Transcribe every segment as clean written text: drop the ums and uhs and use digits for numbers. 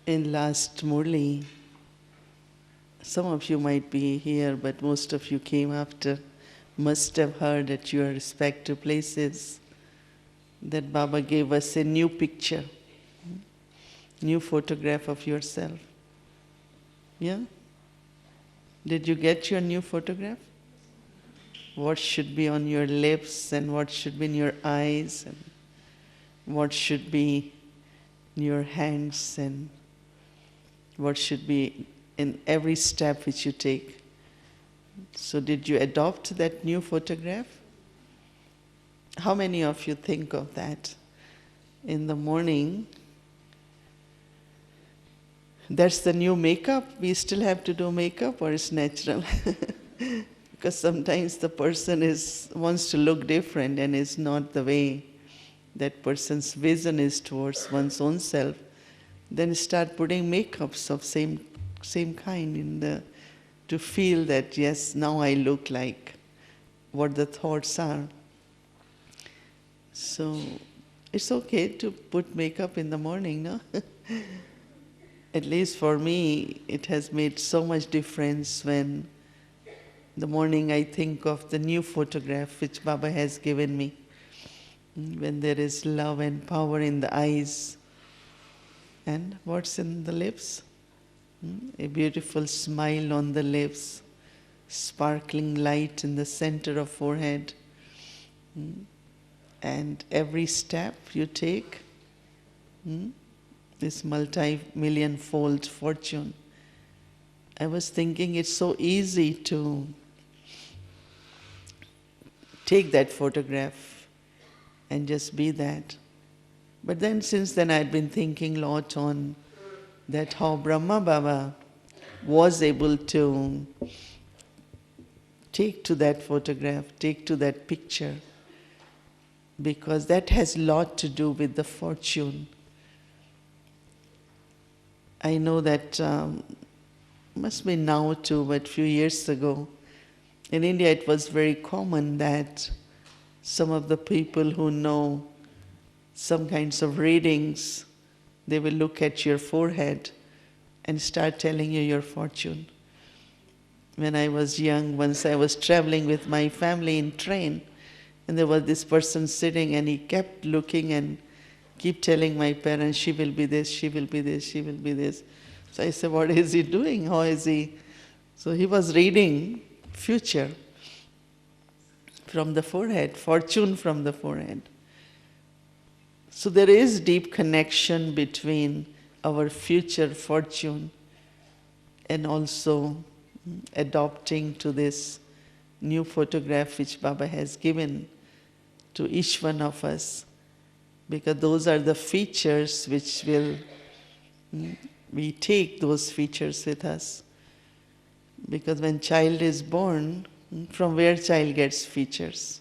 In last Murli, some of you might be here, but most of you came after, must have heard at your respective places that Baba gave us a new picture, new photograph of yourself. Yeah? Did you get your new photograph? What should be on your lips and what should be in your eyes and what should be in your hands and what should be in every step which you take. So did you adopt that new photograph? How many of you think of that? In the morning, that's the new makeup. We still have to do makeup, or it's natural? Because sometimes the person wants to look different and is not the way that person's vision is towards one's own self. Then start putting makeups of same kind to feel that, yes, now I look like what the thoughts are. So it's okay to put makeup in the morning, no? At least for me, it has made so much difference when in the morning I think of the new photograph which Baba has given me. When there is love and power in the eyes. And what's in the lips? A beautiful smile on the lips, sparkling light in the center of forehead. And every step you take, this multi-million-fold fortune. I was thinking it's so easy to take that photograph and just be that. But then since then I'd been thinking a lot on that how Brahma Baba was able to take to that photograph, take to that picture, because that has a lot to do with the fortune. I know that must be now too, but a few years ago, in India it was very common that some of the people who know some kinds of readings, they will look at your forehead and start telling you your fortune. When I was young, once I was traveling with my family in train, and there was this person sitting and he kept looking and keep telling my parents, she will be this, she will be this, she will be this. So I said, what is he doing? How is he? So he was reading future from the forehead, fortune from the forehead. So there is deep connection between our future fortune and also adopting to this new photograph which Baba has given to each one of us, because those are the features which we take those features with us. Because when child is born, from where child gets features?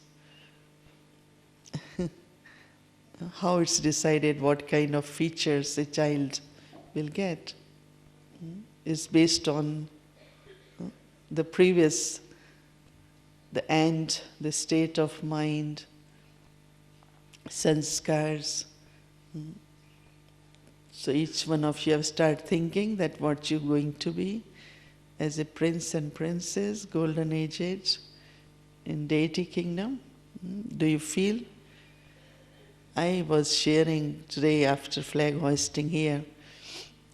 How it's decided what kind of features a child will get is based on the previous, the state of mind, sanskars. So each one of you have started thinking that what you're going to be as a prince and princess, golden age in deity kingdom. Do you feel? I was sharing today after flag hoisting here.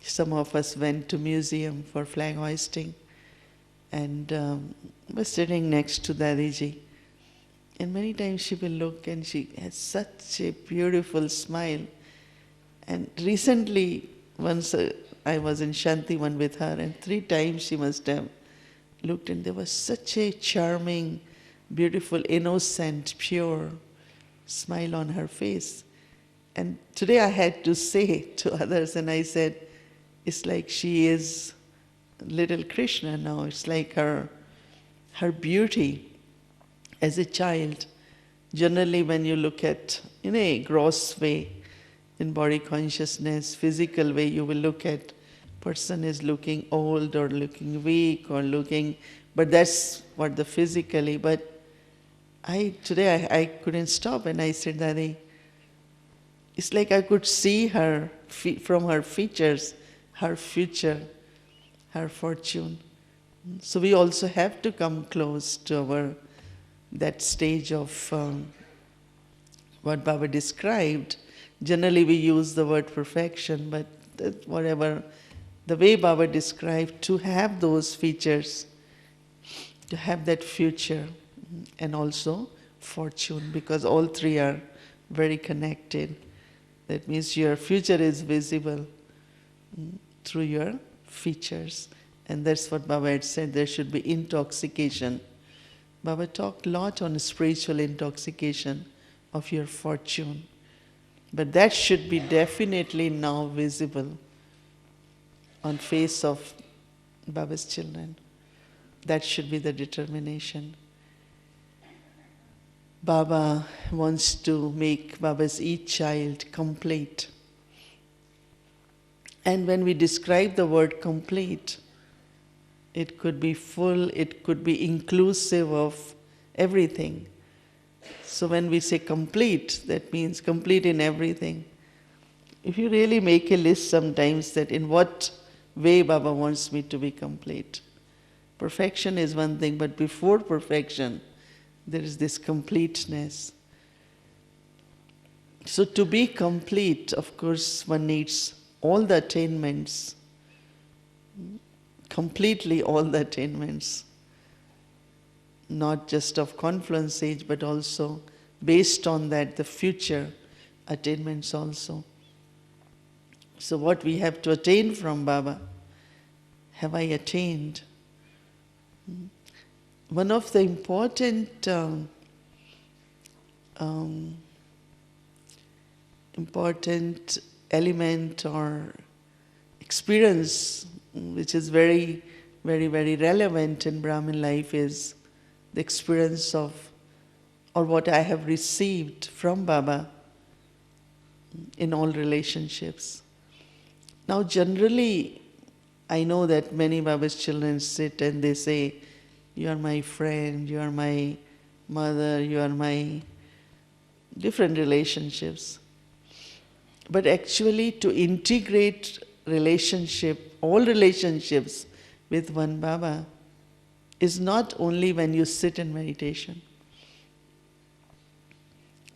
Some of us went to museum for flag hoisting and was sitting next to Dadiji. And many times she will look and she has such a beautiful smile. And recently, once I was in Shantivan with her, and 3 times she must have looked, and there was such a charming, beautiful, innocent, pure smile on her face. And today I had to say to others, and I said, it's like she is little Krishna now. It's like her beauty as a child. Generally when you look at, in a gross way, in body consciousness, physical way, you will look at person is looking old or looking weak or looking, but that's what the physically. But today I couldn't stop and I said, Daddy, it's like I could see her from her features her future, her fortune. So we also have to come close to that stage of what Baba described. Generally we use the word perfection, but whatever, the way Baba described, to have those features, to have that future, and also fortune, because all three are very connected. That means your future is visible through your features. And that's what Baba had said, there should be intoxication. Baba talked a lot on spiritual intoxication of your fortune. But that should be definitely now visible on face of Baba's children. That should be the determination. Baba wants to make Baba's each child complete. And when we describe the word complete, it could be full, it could be inclusive of everything. So when we say complete, that means complete in everything. If you really make a list sometimes that in what way Baba wants me to be complete. Perfection is one thing, but before perfection, there is this completeness. So to be complete, of course, one needs all the attainments, completely all the attainments, not just of confluence age, but also based on that, the future attainments also. So what we have to attain from Baba, have I attained? One of the important element or experience which is very, very, very relevant in Brahmin life is the experience of, or what I have received from Baba in all relationships. Now generally, I know that many Baba's children sit and they say, you are my friend, you are my mother, you are my different relationships. But actually to integrate relationship, all relationships with one Baba is not only when you sit in meditation.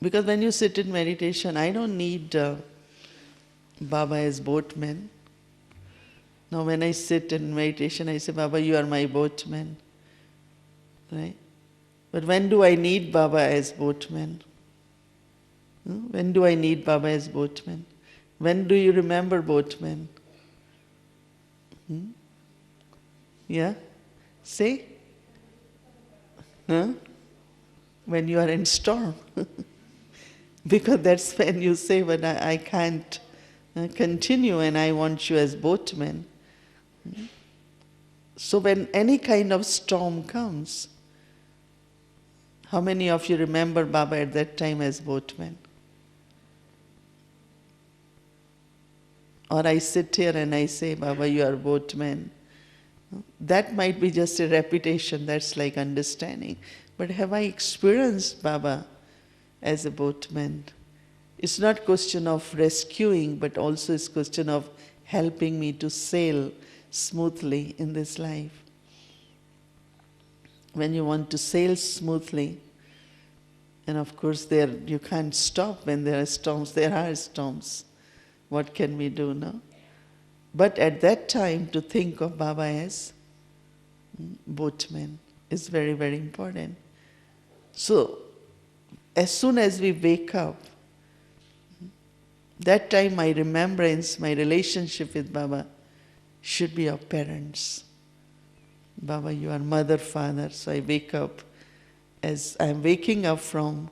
Because when you sit in meditation, I don't need Baba as boatman. Now when I sit in meditation, I say, Baba, you are my boatman. Right? But when do I need Baba as boatman? When do I need Baba as boatman? When do you remember boatman? Yeah? Say? Huh? When you are in storm. Because that's when you say, but I can't continue and I want you as boatman. So when any kind of storm comes, how many of you remember Baba at that time as boatman? Or I sit here and I say, Baba, you are boatman. That might be just a repetition, that's like understanding. But have I experienced Baba as a boatman? It's not question of rescuing, but also it's question of helping me to sail smoothly in this life. When you want to sail smoothly, and of course there you can't stop when there are storms, there are storms. What can we do now? But at that time to think of Baba as boatman is very, very important. So as soon as we wake up, that time my remembrance, my relationship with Baba should be of parents. Baba, you are mother, father, so I wake up as I am waking up from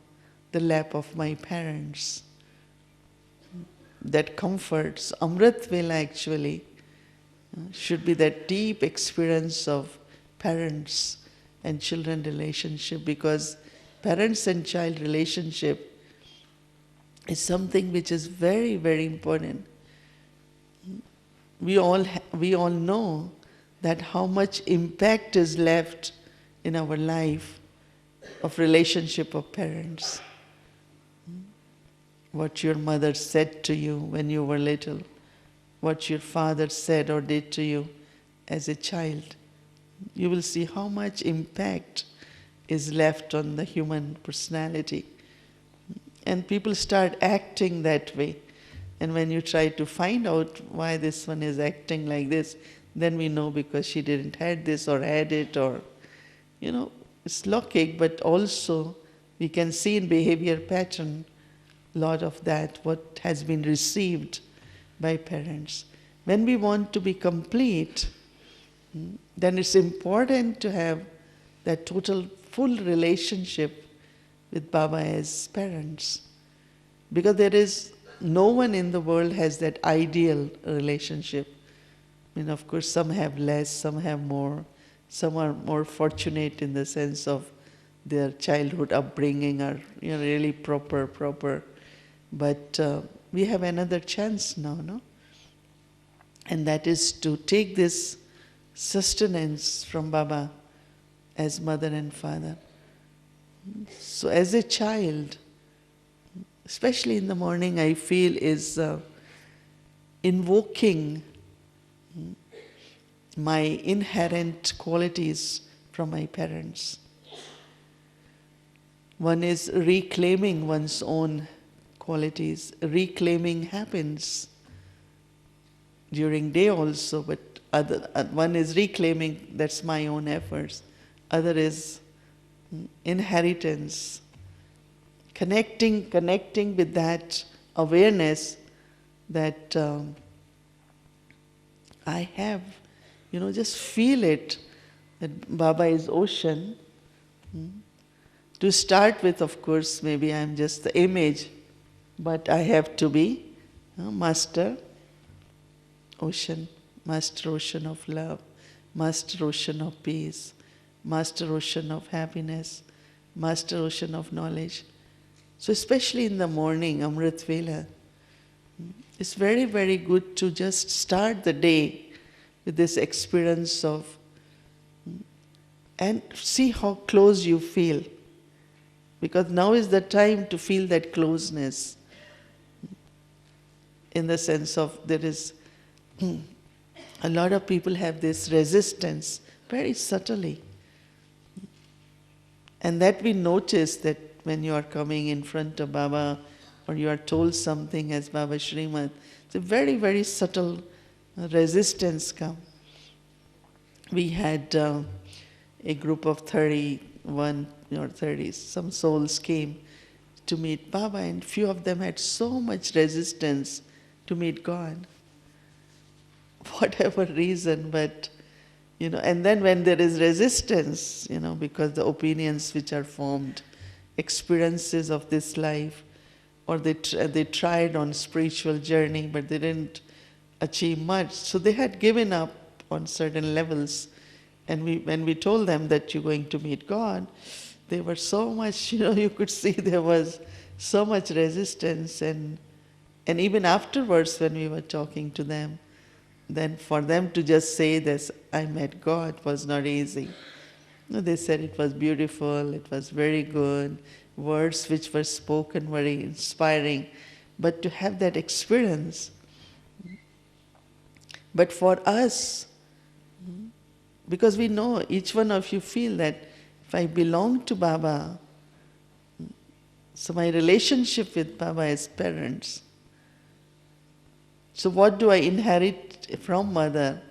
the lap of my parents. That comforts, Amrit Vela actually should be that deep experience of parents and children relationship, because parents and child relationship is something which is very, very important. We all know that how much impact is left in our life of relationship of parents. What your mother said to you when you were little, what your father said or did to you as a child. You will see how much impact is left on the human personality. And people start acting that way. And when you try to find out why this one is acting like this, then we know because she didn't had this or had it, or, it's logic, but also we can see in behavior pattern a lot of that, what has been received by parents. When we want to be complete, then it's important to have that total, full relationship with Baba as parents. Because there is no one in the world has that ideal relationship. Of course, some have less, some have more. Some are more fortunate in the sense of their childhood upbringing are really proper. But we have another chance now, no? And that is to take this sustenance from Baba as mother and father. So as a child, especially in the morning, I feel is invoking my inherent qualities from my parents. One is reclaiming one's own qualities. Reclaiming happens during day also, but one is reclaiming, that's my own efforts. Other is inheritance. Connecting with that awareness that I have, just feel it, that Baba is ocean. To start with, of course, maybe I'm just the image, but I have to be master ocean of love, master ocean of peace, master ocean of happiness, master ocean of knowledge. So especially in the morning, Amrit Vela, it's very, very good to just start the day with this experience of, and see how close you feel. Because now is the time to feel that closeness, in the sense of there is, a lot of people have this resistance, very subtly. And that we notice that when you are coming in front of Baba, or you are told something as Baba Srimad, it's a very, very subtle resistance come. We had a group of 31 or 30, some souls came to meet Baba, and few of them had so much resistance to meet God. Whatever reason, but, and then when there is resistance, because the opinions which are formed, experiences of this life, or they tried on spiritual journey, but they didn't achieve much. So they had given up on certain levels. And when we told them that you're going to meet God, they were so much, you could see there was so much resistance. And even afterwards when we were talking to them, then for them to just say this, I met God, was not easy. No, they said it was beautiful, it was very good, words which were spoken very inspiring, but to have that experience. But for us, because we know, each one of you feel that if I belong to Baba, so my relationship with Baba as parents. So what do I inherit from mother?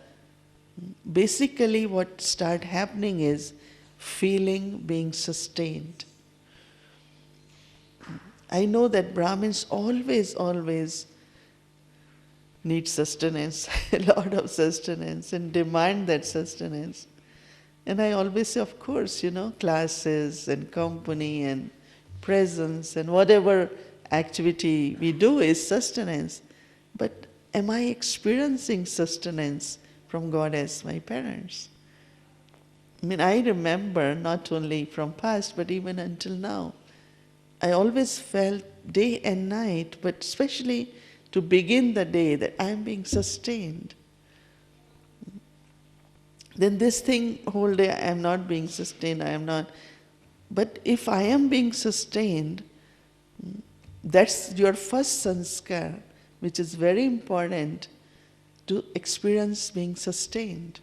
Basically what start happening is feeling being sustained. I know that Brahmins always need sustenance, a lot of sustenance, and demand that sustenance. And I always say, of course, classes and company and presence and whatever activity we do is sustenance. But am I experiencing sustenance from God as my parents? I remember not only from past, but even until now, I always felt day and night, but especially to begin the day, that I am being sustained. Then this thing, whole day I am not being sustained, I am not. But if I am being sustained, that's your first sanskar, which is very important, to experience being sustained.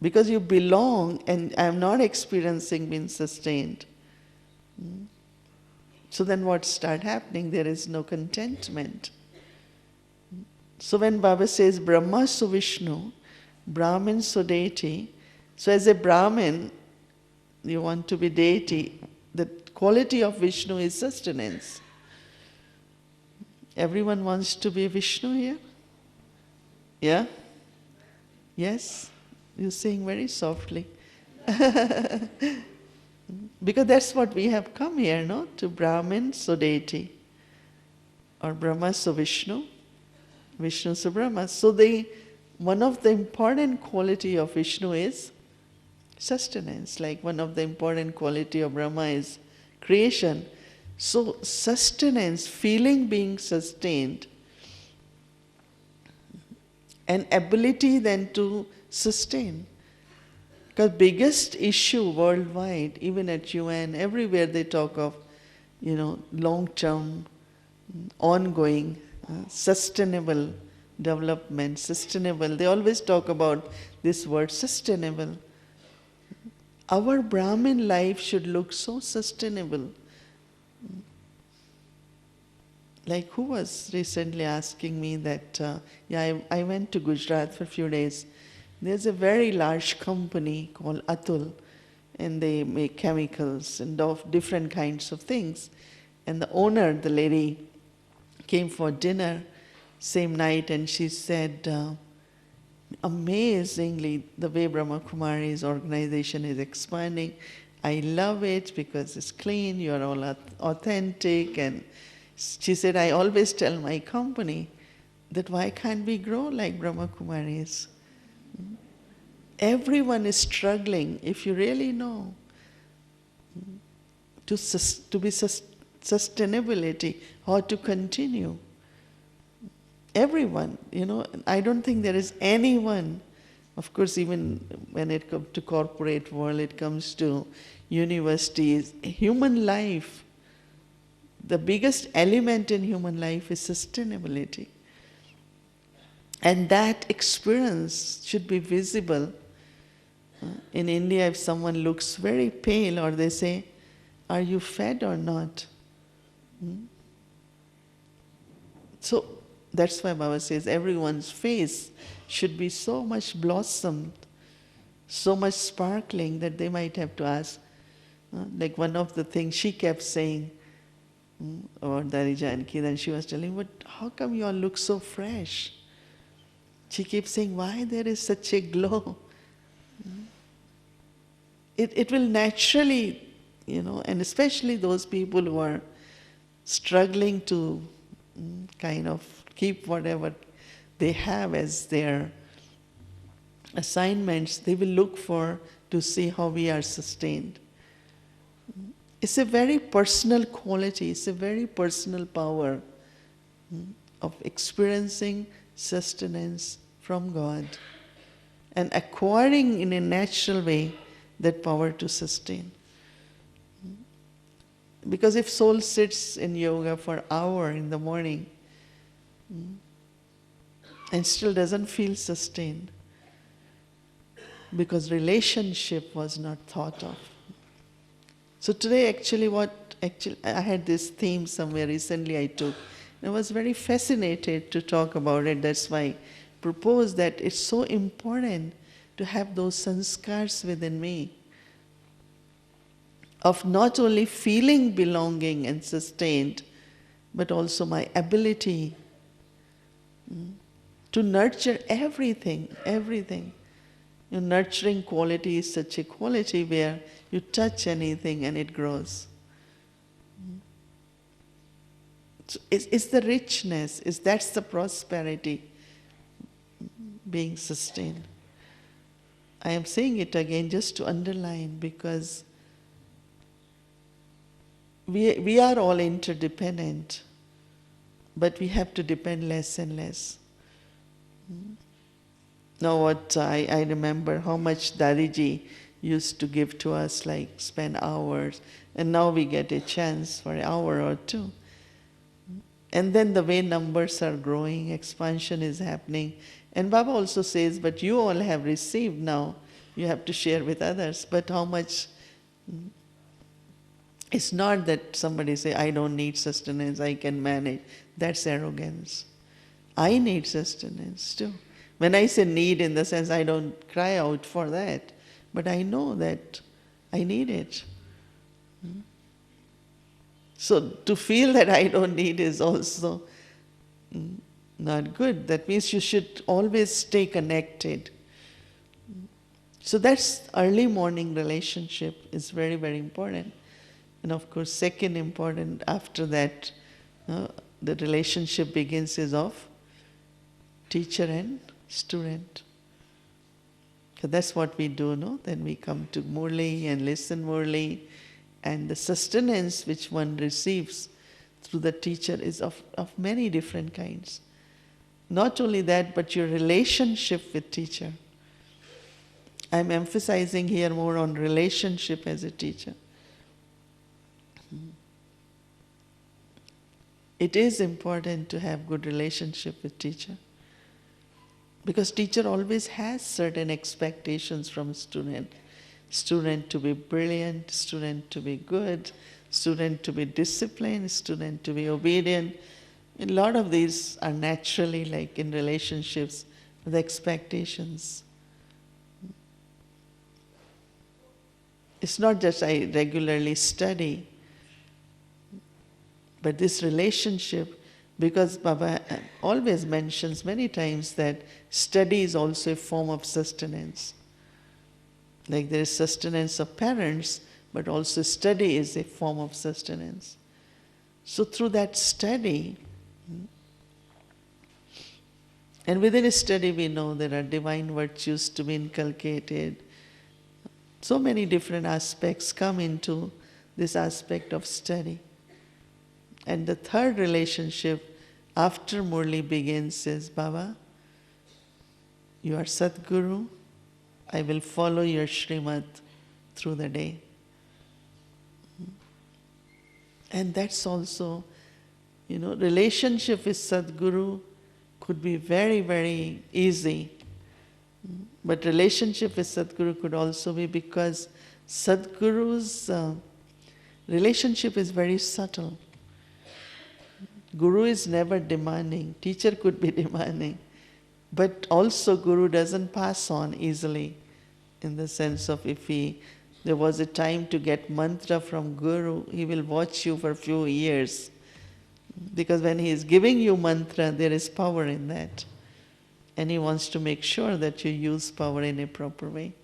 Because you belong and I'm not experiencing being sustained. So then what start happening? There is no contentment. So when Baba says Brahma so Vishnu, Brahmin so deity, so as a Brahmin, you want to be deity, the quality of Vishnu is sustenance. Everyone wants to be Vishnu here? Yeah? Yes? You're saying very softly. Because that's what we have come here, no? To Brahmin so deity. Or Brahma so Vishnu. Vishnu so Brahma. So one of the important quality of Vishnu is sustenance. Like one of the important quality of Brahma is creation. So sustenance, feeling being sustained, and ability then to sustain. Because biggest issue worldwide, even at UN, everywhere they talk of, long-term, ongoing, sustainable development, sustainable. They always talk about this word sustainable. Our Brahmin life should look so sustainable. Like who was recently asking me that, I went to Gujarat for a few days. There's a very large company called Atul, and they make chemicals and of different kinds of things. And the owner, the lady, came for dinner same night, and she said, amazingly, the way Brahma Kumari's organization is expanding, I love it because it's clean, you're all authentic. And she said, I always tell my company that why can't we grow like Brahma Kumaris? Everyone is struggling, if you really know, to be sustainability or to continue. Everyone, I don't think there is anyone, of course, even when it comes to corporate world, it comes to universities, human life, the biggest element in human life is sustainability. And that experience should be visible. In India, if someone looks very pale, or they say, are you fed or not? So that's why Baba says everyone's face should be so much blossomed, so much sparkling that they might have to ask. Like one of the things she kept saying, about Dari Janki, then she was telling, but how come you all look so fresh? She keeps saying, why there is such a glow? It will naturally, and especially those people who are struggling to kind of keep whatever they have as their assignments, they will look to see how we are sustained. It's a very personal quality, it's a very personal power of experiencing sustenance from God and acquiring in a natural way that power to sustain. Because if soul sits in yoga for an hour in the morning and still doesn't feel sustained, because relationship was not thought of. So today I had this theme somewhere recently I took. I was very fascinated to talk about it. That's why I proposed that it's so important to have those sanskars within me of not only feeling belonging and sustained, but also my ability to nurture everything. Your nurturing quality is such a quality where you touch anything and it grows. So it's the richness, that's the prosperity being sustained. I am saying it again just to underline, because we are all interdependent, but we have to depend less and less. Now what I remember how much Dariji used to give to us, like spend hours, and now we get a chance for an hour or two. And then the way numbers are growing, expansion is happening, And Baba also says, but you all have received now, you have to share with others. But how much? It's not that somebody say, I don't need sustenance, I can manage. That's arrogance. I need sustenance too. When I say need, in the sense I don't cry out for that, but I know that I need it. So to feel that I don't need is also not good. That means you should always stay connected. So that's early morning relationship is very, very important. And of course, second important after that, the relationship begins is of teacher and student. So that's what we do, no? Then we come to Murli and listen Murli, and the sustenance which one receives through the teacher is of many different kinds. Not only that, but your relationship with teacher. I'm emphasizing here more on relationship as a teacher. It is important to have good relationship with teacher, because teacher always has certain expectations from student. Student to be brilliant, student to be good, student to be disciplined, student to be obedient. A lot of these are naturally, like in relationships, the expectations. It's not just I regularly study, but this relationship, because Baba always mentions many times that study is also a form of sustenance. Like there is sustenance of parents, but also study is a form of sustenance. So through that study, and within a study we know there are divine virtues to be inculcated. So many different aspects come into this aspect of study. And the third relationship after Murli begins is, Baba, you are Sadguru, I will follow your Srimad through the day. And that's also, relationship with Sadguru could be very, very easy. But relationship with Sadguru could also be because Sadguru's relationship is very subtle. Guru is never demanding. Teacher could be demanding. But also Guru doesn't pass on easily, in the sense of if there was a time to get mantra from Guru, he will watch you for a few years. Because when he is giving you mantra, there is power in that. And he wants to make sure that you use power in a proper way.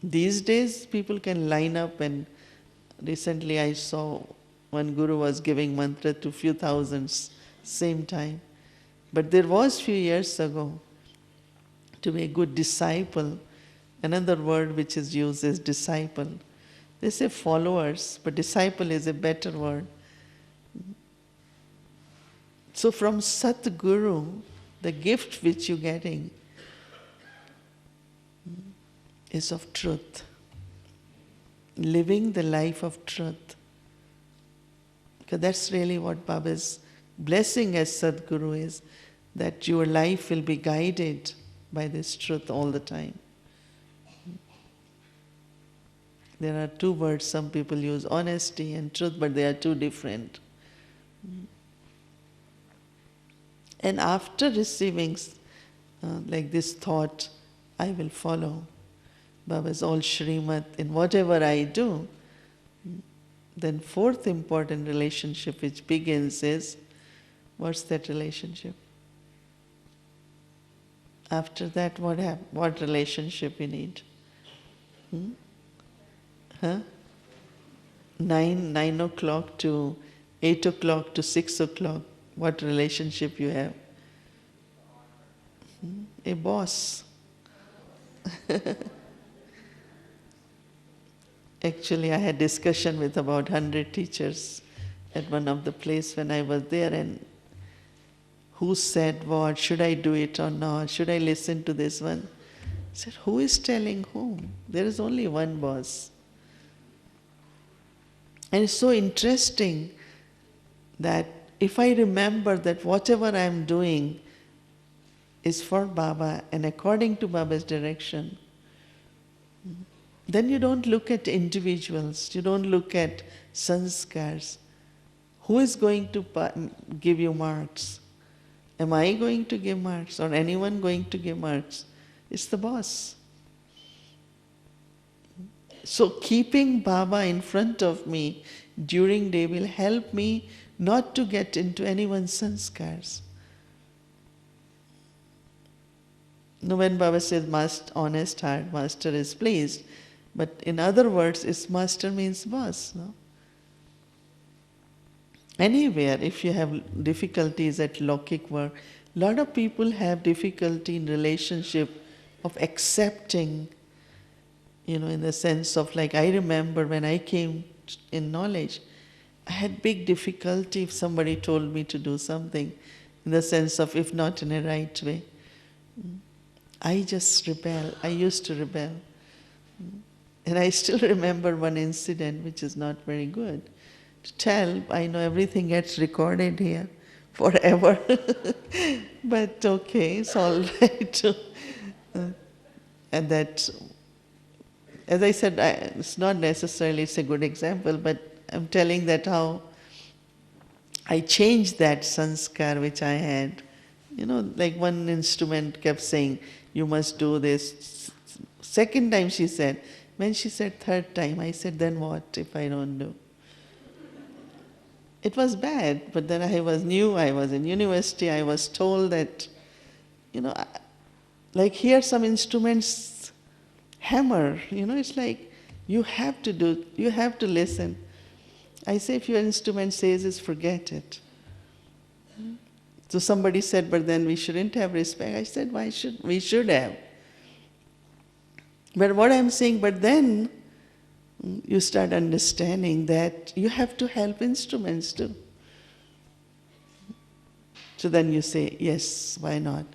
These days, people can line up, and recently I saw one guru was giving mantra to few thousands same time. But there was few years ago, to be a good disciple, another word which is used is disciple. They say followers, but disciple is a better word. So from Satguru, the gift which you're getting is of truth. Living the life of truth. Because that's really what Baba's blessing as Sadguru is, that your life will be guided by this truth all the time. There are two words some people use, honesty and truth, but they are two different. And after receiving like this thought, I will follow Baba's all Srimad in whatever I do, then fourth important relationship which begins is, what's that relationship? After that, what relationship we need? 9 o'clock to 8 o'clock to 6 o'clock, what relationship you have? A boss. Actually, I had discussion with about 100 teachers at one of the place when I was there, and who said what, should I do it or not, should I listen to this one? I said, who is telling whom? There is only one boss. And it's so interesting that if I remember that whatever I am doing, is for Baba and according to Baba's direction, then you don't look at individuals, you don't look at sanskars. Who is going to give you marks? Am I going to give marks or anyone going to give marks? It's the boss. So keeping Baba in front of me during day will help me not to get into anyone's sanskars. No, when Baba says honest heart, master is pleased, but in other words, it's master means boss. No? Anywhere, if you have difficulties at Lokik work, a lot of people have difficulty in relationship of accepting, in the sense of like, I remember when I came in knowledge, I had big difficulty if somebody told me to do something, in the sense of if not in a right way. I just rebel. I used to rebel. And I still remember one incident which is not very good to tell. I know everything gets recorded here forever. But okay, it's all right. And that, as I said, it's not necessarily it's a good example, but I'm telling that how I changed that sanskar which I had. Like one instrument kept saying, you must do this. Second time she said. When she said third time, I said, then what if I don't do? It was bad, but then I was new, I was in university, I was told that, like here some instruments hammer, it's like you have to listen. I say if your instrument says is forget it. So somebody said, but then we shouldn't have respect. I said, we should have. But what I'm saying, but then you start understanding that you have to help instruments too. So then you say, yes, why not?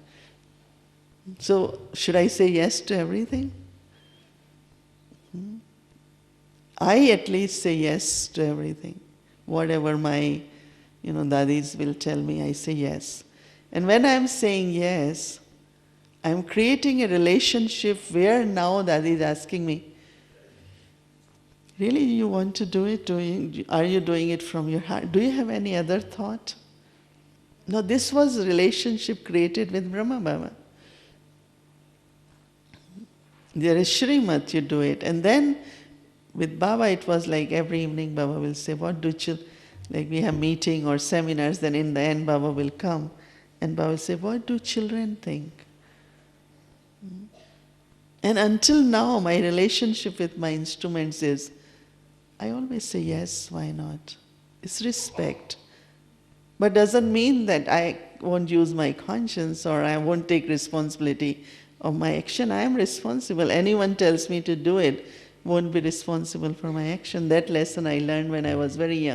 So should I say yes to everything? I at least say yes to everything. Whatever my dadis will tell me, I say yes. And when I'm saying yes, I'm creating a relationship where now Dadi is asking me, really you want to do it? Are you doing it from your heart? Do you have any other thought? No, this was a relationship created with Brahma Baba. There is Shrimat, you do it. And then with Baba it was like every evening Baba will say, what do children, like we have meeting or seminars, then in the end Baba will come and Baba will say, what do children think? And until now my relationship with my instruments is, I always say yes, why not? It's respect. But doesn't mean that I won't use my conscience or I won't take responsibility of my action. I am responsible. Anyone tells me to do it won't be responsible for my action. That lesson I learned when I was very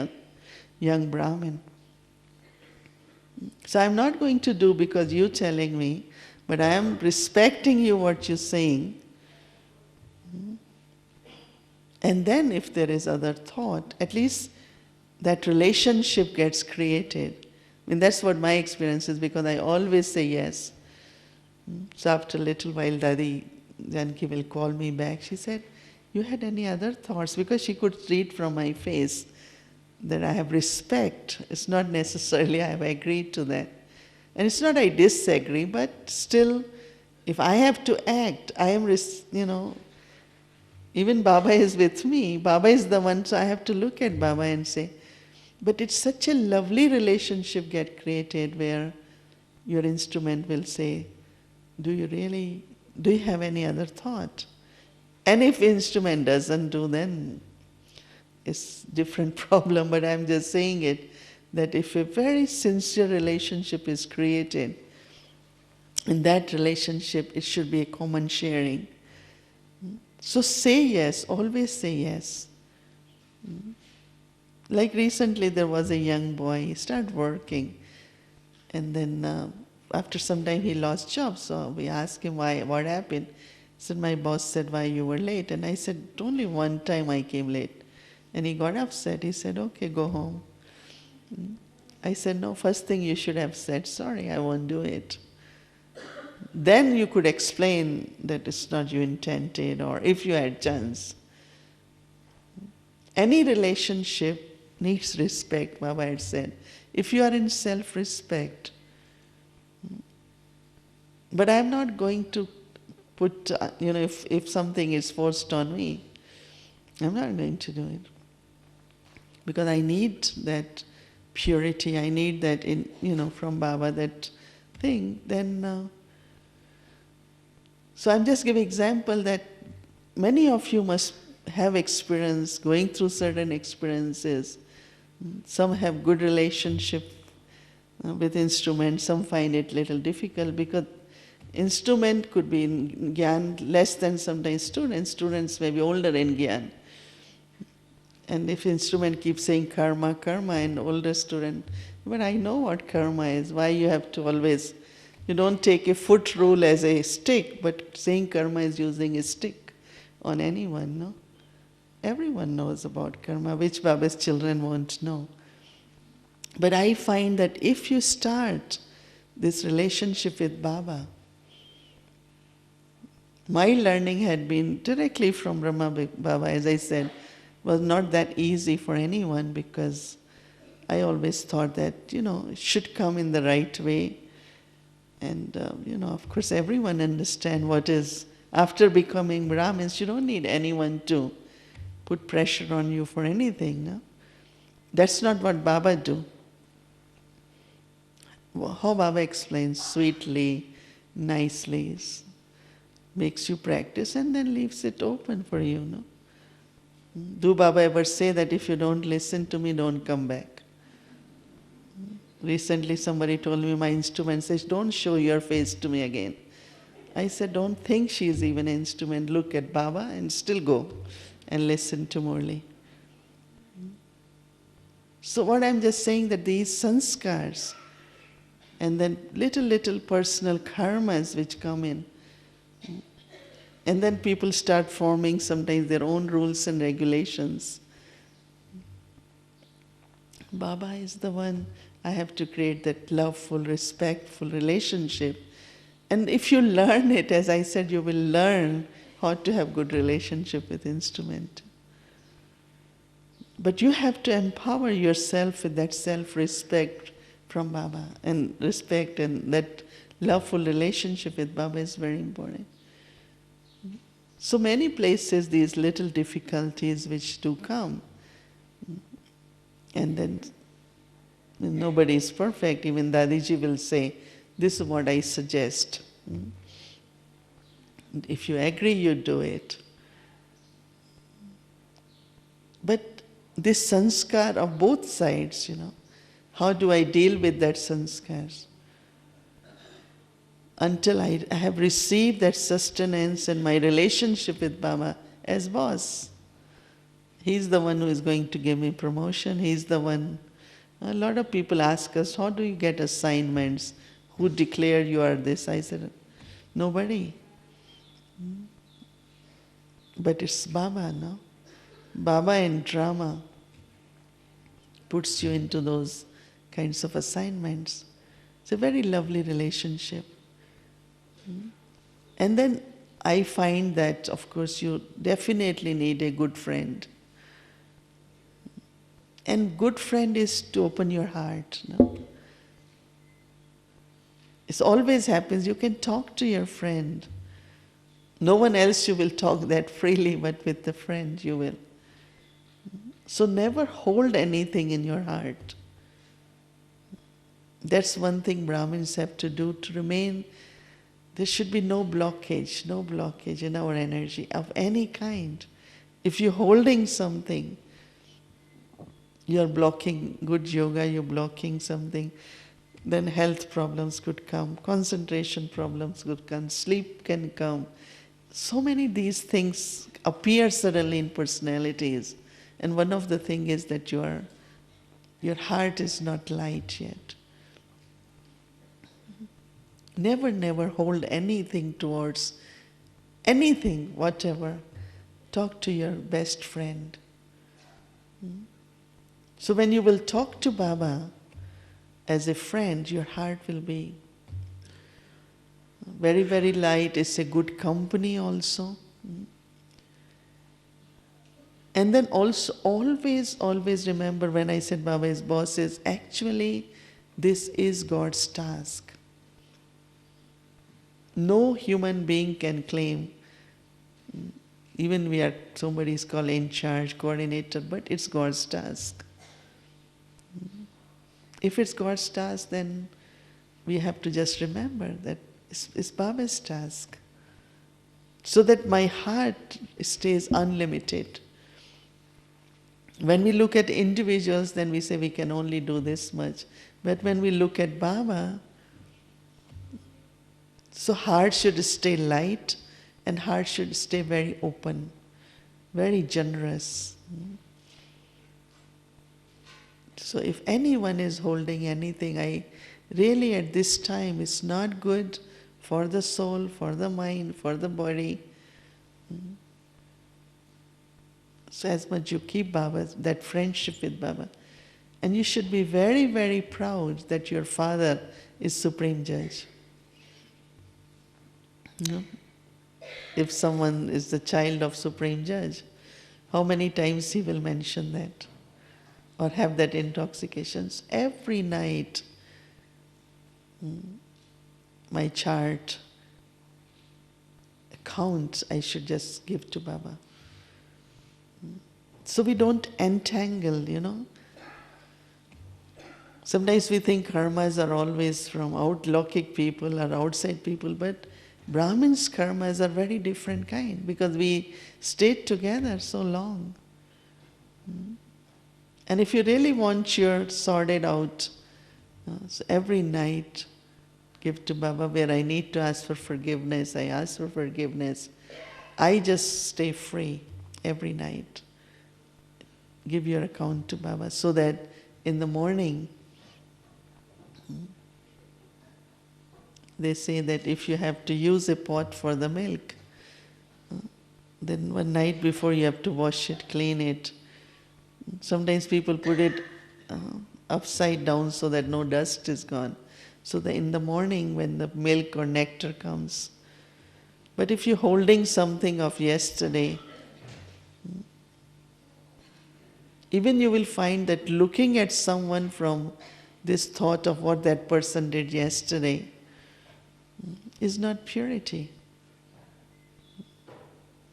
young Brahmin. So I'm not going to do because you're telling me, but I am respecting you what you're saying. And then if there is other thought, at least that relationship gets created. I mean, that's what my experience is, because I always say yes. So after a little while, Dadi Janki will call me back. She said, you had any other thoughts? Because she could read from my face that I have respect. It's not necessarily I have agreed to that. And it's not I disagree, but still, if I have to act, I am, even Baba is with me. Baba is the one, so I have to look at Baba and say, but it's such a lovely relationship get created where your instrument will say, do you have any other thought? And if instrument doesn't do, then it's different problem, but I'm just saying it, that if a very sincere relationship is created, in that relationship it should be a common sharing. So say yes, always say yes. Like recently there was a young boy, he started working, and then after some time he lost job, so we asked him what happened. He said, my boss said, why you were late? And I said, only one time I came late. And he got upset. He said, okay, go home. I said, no, first thing you should have said, sorry, I won't do it. then you could explain that it's not you intended, or if you had chance. Any relationship needs respect, Baba had said. If you are in self-respect, but I'm not going to put, if something is forced on me, I'm not going to do it. Because I need that purity, I need that from Baba, that thing, then... So I'm just giving example that many of you must have experience, going through certain experiences. Some have good relationship with instruments, some find it little difficult because instrument could be in Gyan less than sometimes students. Students may be older in Gyan. And if instrument keeps saying karma, karma, and older student, but I know what karma is, why you have to always, you don't take a foot rule as a stick, but saying karma is using a stick on anyone, no? Everyone knows about karma, which Baba's children won't know. But I find that if you start this relationship with Baba, my learning had been directly from Brahma Baba, as I said, was not that easy for anyone because I always thought that, it should come in the right way. And, of course, everyone understands what is, after becoming Brahmins, you don't need anyone to put pressure on you for anything, no? That's not what Baba do. How Baba explains, sweetly, nicely, makes you practice and then leaves it open for you, no? Do Baba ever say that if you don't listen to me, don't come back? Recently somebody told me my instrument says, don't show your face to me again. I said, don't think she is even an instrument. Look at Baba and still go and listen to Murli. So what I'm just saying that these sanskars and then little personal karmas which come in, and then people start forming sometimes their own rules and regulations. Baba is the one, I have to create that loveful, respectful relationship. And if you learn it, as I said, you will learn how to have good relationship with instrument. But you have to empower yourself with that self-respect from Baba. And respect and that loveful relationship with Baba is very important. So many places these little difficulties which do come. And then nobody is perfect. Even Dadiji will say, this is what I suggest. If you agree, you do it. But this sanskar of both sides, how do I deal with that sanskars? Until I have received that sustenance and my relationship with Baba as boss. He's the one who is going to give me promotion. He's the one. A lot of people ask us, how do you get assignments? Who declare you are this? I said, nobody. But it's Baba, no? Baba in drama puts you into those kinds of assignments. It's a very lovely relationship. And then I find that, of course, you definitely need a good friend. And good friend is to open your heart. No? It always happens, you can talk to your friend. No one else you will talk that freely, but with the friend you will. So never hold anything in your heart. That's one thing Brahmins have to do to remain. There should be no blockage in our energy of any kind. If you're holding something, you're blocking good yoga, you're blocking something, then health problems could come, concentration problems could come, sleep can come. So many of these things appear suddenly in personalities. And one of the things is that your heart is not light yet. Never hold anything towards anything, whatever. Talk to your best friend. So when you will talk to Baba as a friend, your heart will be Very, very light is a good company also. And then also always remember when I said Baba is boss, is actually this is God's task. No human being can claim, even we are, somebody is called in charge, coordinator, but it's God's task. If it's God's task, then we have to just remember that it's Baba's task. So that my heart stays unlimited. When we look at individuals, then we say we can only do this much. But when we look at Baba, so heart should stay light and heart should stay very open, very generous. So if anyone is holding anything, I really at this time, it's not good for the soul, for the mind, for the body. So as much you keep Baba, that friendship with Baba. And you should be very, very proud that your father is Supreme Judge. No? If someone is the child of Supreme Judge, how many times he will mention that? Or have that intoxications? Every night, my chart, account, I should just give to Baba. So we don't entangle, Sometimes we think karmas are always from outlaukic people or outside people, but Brahmins' karmas are very different kind because we stayed together so long. And if you really want your sorted out, so every night give to Baba where I need to ask for forgiveness, I ask for forgiveness. I just stay free every night. Give your account to Baba so that in the morning, they say that if you have to use a pot for the milk, then one night before you have to wash it, clean it. Sometimes people put it upside down so that no dust is gone. So that in the morning when the milk or nectar comes. But if you're holding something of yesterday, even you will find that looking at someone from this thought of what that person did yesterday is not purity.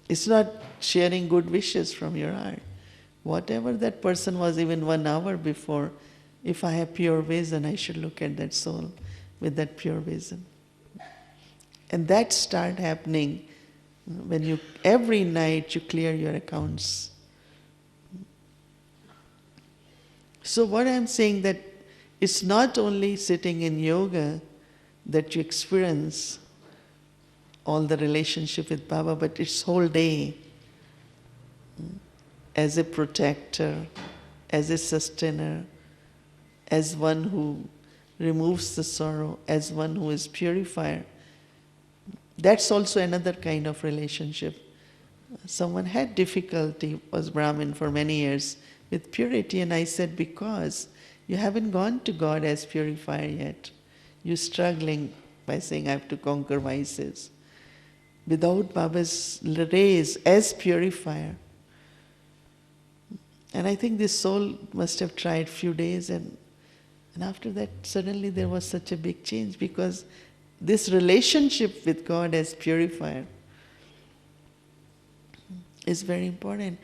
It's not sharing good wishes from your heart. Whatever that person was even 1 hour before, if I have pure vision, I should look at that soul with that pure vision. And that start happening when you, every night you clear your accounts. So what I'm saying that it's not only sitting in yoga that you experience all the relationship with Baba, but it's whole day as a protector, as a sustainer, as one who removes the sorrow, as one who is purifier. That's also another kind of relationship. Someone had difficulty, was Brahmin for many years, with purity, and I said, because you haven't gone to God as purifier yet. You're struggling by saying, I have to conquer vices. Without Baba's rays as purifier. And I think this soul must have tried few days, and after that suddenly there was such a big change, because this relationship with God as purifier is very important.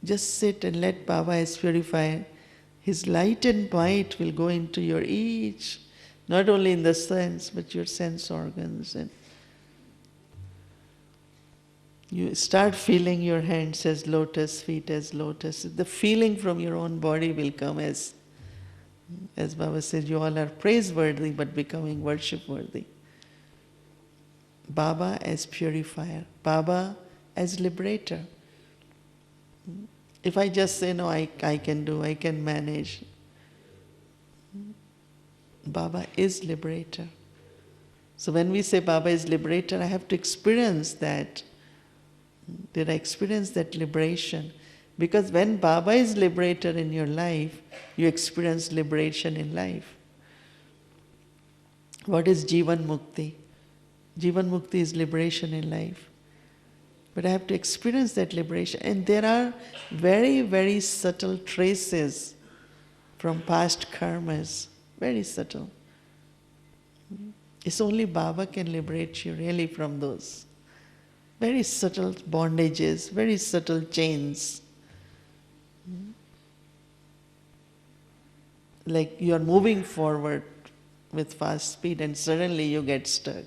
Just sit and let Baba as purifier. His light and might will go into your each, not only in the sense, but your sense organs. And you start feeling your hands as lotus, feet as lotus. The feeling from your own body will come as Baba says, you all are praiseworthy but becoming worship-worthy. Baba as purifier, Baba as liberator. If I just say, no, I can do, I can manage, Baba is liberator. So when we say Baba is liberator, I have to experience that. Did I experience that liberation? Because when Baba is liberator in your life, you experience liberation in life. What is Jivan Mukti? Jivan Mukti is liberation in life. But I have to experience that liberation. And there are very, very subtle traces from past karmas. Very subtle. It's only Baba can liberate you really from those. Very subtle bondages, very subtle chains. Like you are moving forward with fast speed and suddenly you get stuck.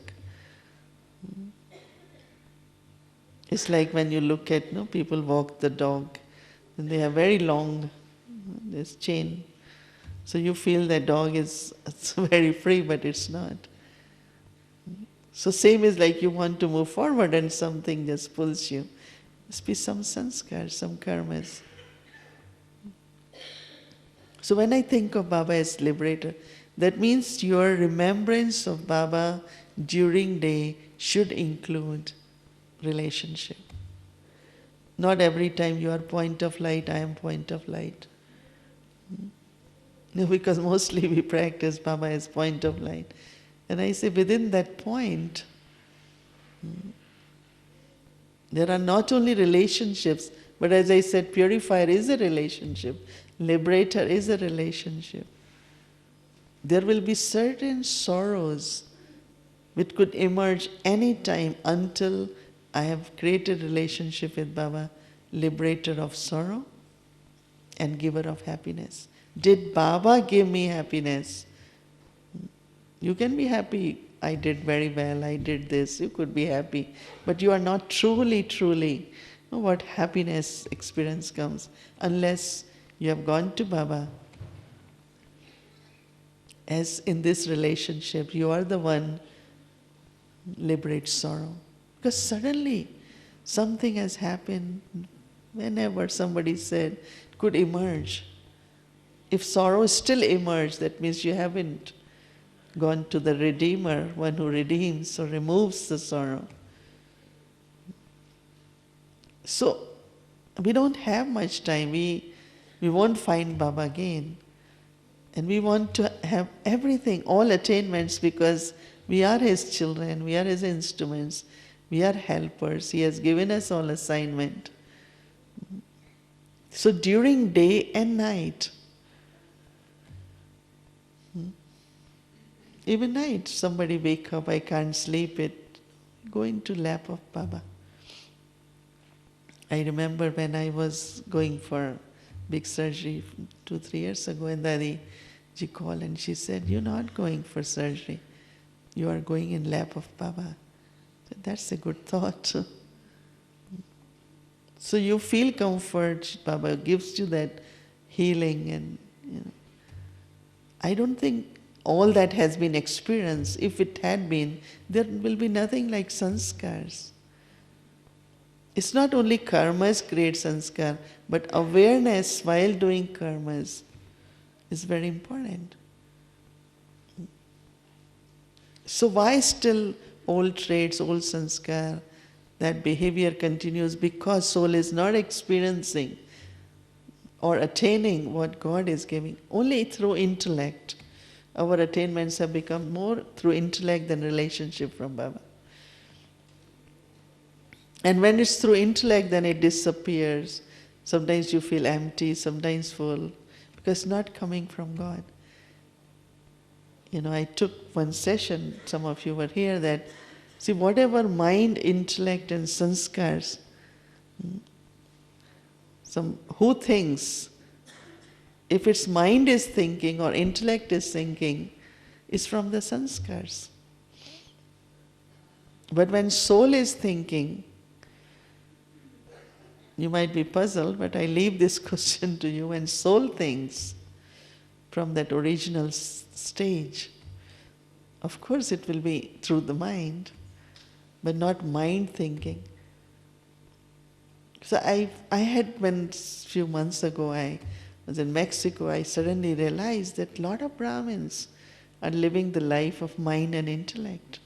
It's like when you look at, people walk the dog, and they have very long, this chain. So you feel that dog is it's very free, but it's not. So same is like you want to move forward and something just pulls you. Must be some sanskar, some karmas. So when I think of Baba as liberator, that means your remembrance of Baba during day should include relationship. Not every time you are point of light, I am point of light. No, because mostly we practice Baba as point of light. And I say within that point, there are not only relationships, but as I said, purifier is a relationship, liberator is a relationship. There will be certain sorrows which could emerge any time until I have created relationship with Baba, liberator of sorrow and giver of happiness. Did Baba give me happiness? You can be happy, I did very well, I did this, you could be happy, but you are not truly, what happiness experience comes unless you have gone to Baba. As in this relationship, you are the one liberates sorrow. Because suddenly something has happened, whenever somebody said, could emerge. If sorrow still emerges, that means you haven't gone to the Redeemer, one who redeems or removes the sorrow. So, we don't have much time. We won't find Baba again. And we want to have everything, all attainments, because we are His children, we are His instruments, we are helpers. He has given us all assignment. So during day and night, even night, somebody wake up, I can't sleep, go into lap of Baba. I remember when I was going for big surgery 2-3 years ago, and Dadi ji called and she said, "You're not going for surgery. You are going in lap of Baba." I said, "That's a good thought." So you feel comfort, Baba gives you that healing, and I don't think all that has been experienced. If it had been, there will be nothing like sanskars. It's not only karmas create sanskar, but awareness while doing karmas is very important. So why still old traits, old sanskar, that behavior continues? Because soul is not experiencing or attaining what God is giving. Only through intellect. Our attainments have become more through intellect than relationship from Baba. And when it's through intellect, then it disappears. Sometimes you feel empty, sometimes full, because not coming from God. I took one session, some of you were here, that, see, whatever mind, intellect and sanskars, who thinks, if its mind is thinking or intellect is thinking, is from the sanskars. But when soul is thinking, you might be puzzled, but I leave this question to you. When soul thinks from that original stage, of course it will be through the mind, but not mind thinking. So I had, when a few months ago I was in Mexico, I suddenly realized that a lot of Brahmins are living the life of mind and intellect.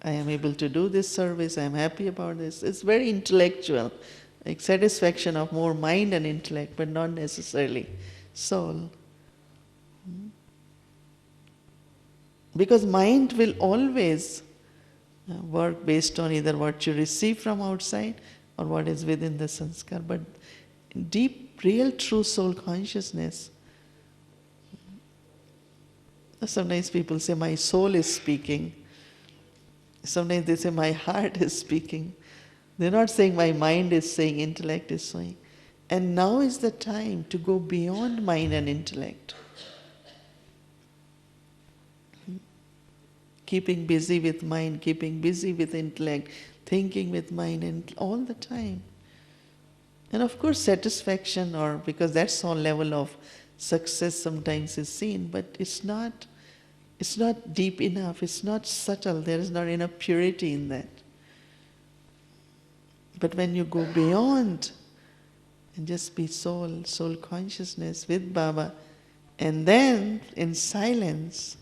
I am able to do this service, I am happy about this. It's very intellectual, like satisfaction of more mind and intellect, but not necessarily soul. Because mind will always work based on either what you receive from outside or what is within the sanskar. But deep, real, true soul consciousness, sometimes people say, my soul is speaking. Sometimes they say, my heart is speaking. They're not saying my mind is saying, intellect is saying. And now is the time to go beyond mind and intellect. Keeping busy with mind, keeping busy with intellect, thinking with mind and all the time. And of course satisfaction, or because that's all level of success sometimes is seen, but it's not deep enough, it's not subtle, there is not enough purity in that. But when you go beyond and just be soul consciousness with Baba, and then in silence,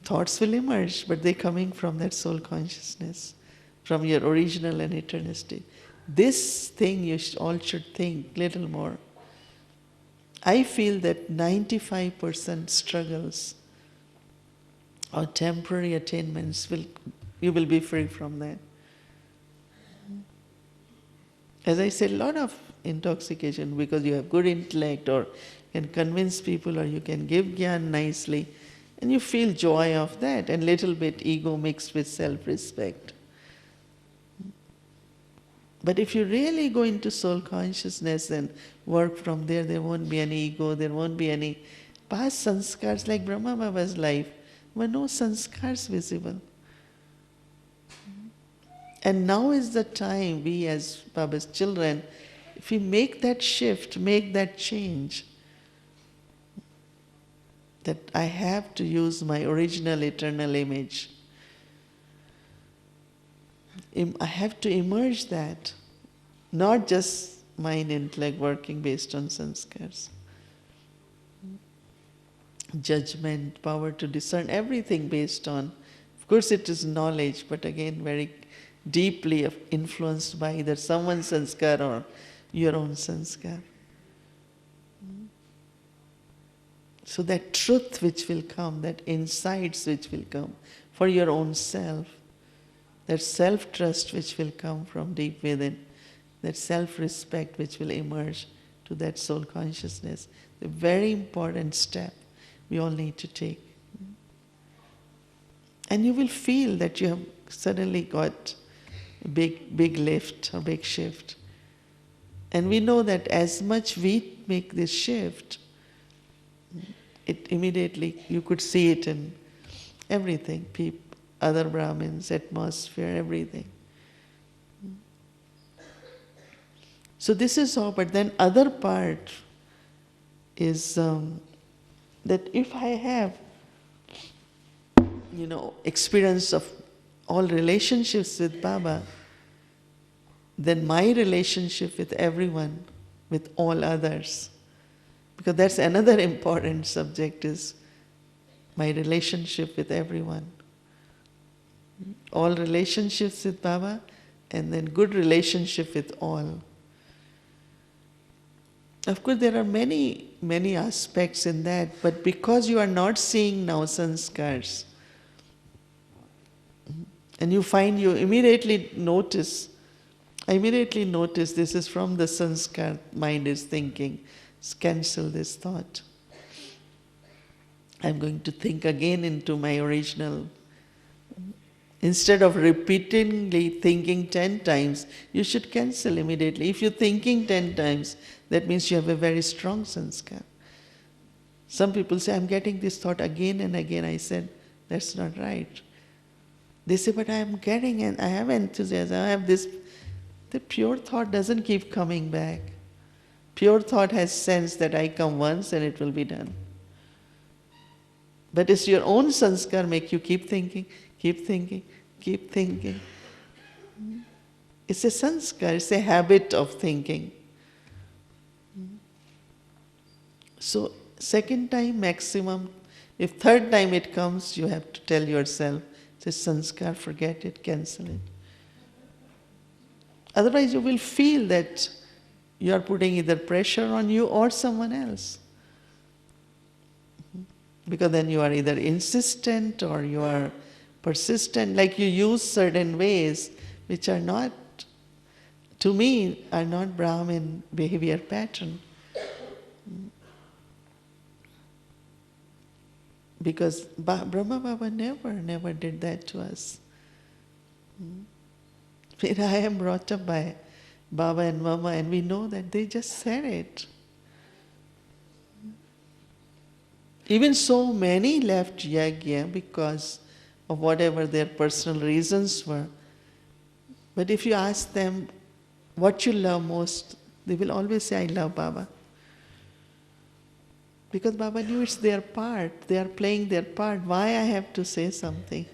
thoughts will emerge, but they're coming from that soul consciousness, from your original and eternal state. This thing you all should think little more. I feel that 95% struggles or temporary attainments you will be free from that. As I said, a lot of intoxication because you have good intellect or can convince people or you can give jnana nicely and you feel joy of that and little bit ego mixed with self-respect. But if you really go into soul consciousness and work from there, there won't be any ego, there won't be any past sanskars like Brahma Baba's life. There were no sanskars visible. And now is the time, we as Baba's children, if we make that shift, make that change, that I have to use my original eternal image. I have to emerge that, not just mind, intellect working based on sanskars. Judgment, power to discern, everything based on, of course it is knowledge, but again very deeply influenced by either someone's sanskar or your own sanskar. So that truth which will come, that insights which will come for your own self, that self-trust which will come from deep within, that self-respect which will emerge to that soul consciousness, the very important step we all need to take. And you will feel that you have suddenly got a big lift or big shift. And we know that as much we make this shift, it immediately, you could see it in everything, people, other Brahmins, atmosphere, everything. So this is all, but then other part is that if I have, experience of all relationships with Baba, then my relationship with everyone, with all others, because that's another important subject, is my relationship with everyone. All relationships with Baba, and then good relationship with all. Of course, there are many, many aspects in that, but because you are not seeing now sanskars, and you find you immediately notice, I immediately notice this is from the sanskar, mind is thinking, cancel this thought. I'm going to think again into my original. Instead of repeatedly thinking 10 times, you should cancel immediately. If you're thinking 10 times, that means you have a very strong sanskar. Some people say, I'm getting this thought again and again. I said, that's not right. They say, but I am getting and I have enthusiasm, I have this. The pure thought doesn't keep coming back. Pure thought has sense that I come once and it will be done. But it's your own sanskar make you keep thinking, keep thinking, keep thinking. It's a sanskar, it's a habit of thinking. So second time maximum, if third time it comes, you have to tell yourself, it's a sanskar, forget it, cancel it. Otherwise you will feel that you are putting either pressure on you or someone else. Because then you are either insistent or you are persistent, like you use certain ways which are not, to me, are not Brahmin behavior pattern. Because Brahma Baba never did that to us. I am brought up by Baba and Mama, and we know that they just said it. Even so many left Yajna because of whatever their personal reasons were. But if you ask them what you love most, they will always say, I love Baba. Because Baba knew it's their part, they are playing their part. Why I have to say something?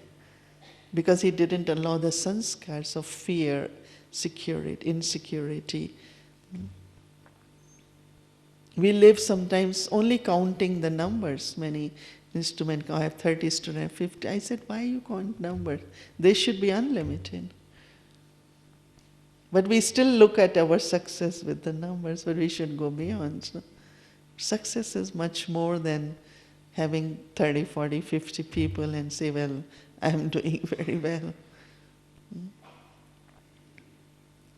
Because he didn't allow the sanskars of fear, insecurity. We live sometimes only counting the numbers. Many instruments, I have 30 students, 50. I said, why you count numbers? They should be unlimited. But we still look at our success with the numbers, but we should go beyond. So success is much more than having 30, 40, 50 people and say, well, I am doing very well.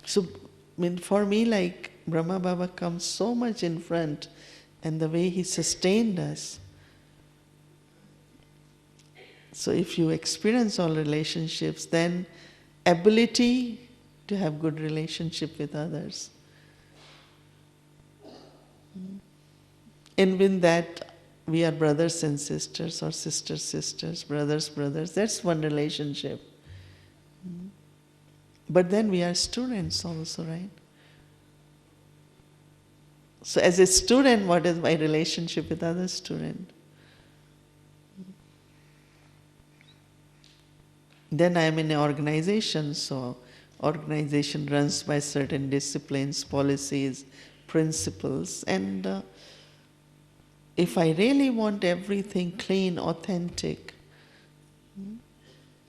So, for me, like Brahma Baba comes so much in front, and the way he sustained us. So if you experience all relationships, then ability to have good relationship with others. And with that, we are brothers and sisters, or sisters, brothers. That's one relationship. But then we are students also, right? So as a student, what is my relationship with other student? Then I am in an organization, so organization runs by certain disciplines, policies, principles, and if I really want everything clean, authentic,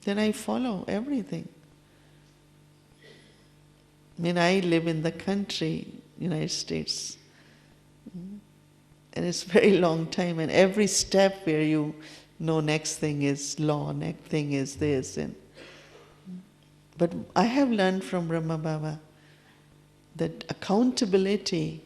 then I follow everything. I live in the country, United States, and it's a very long time, and every step where you know next thing is law, next thing is this. But I have learned from Brahma Baba that accountability,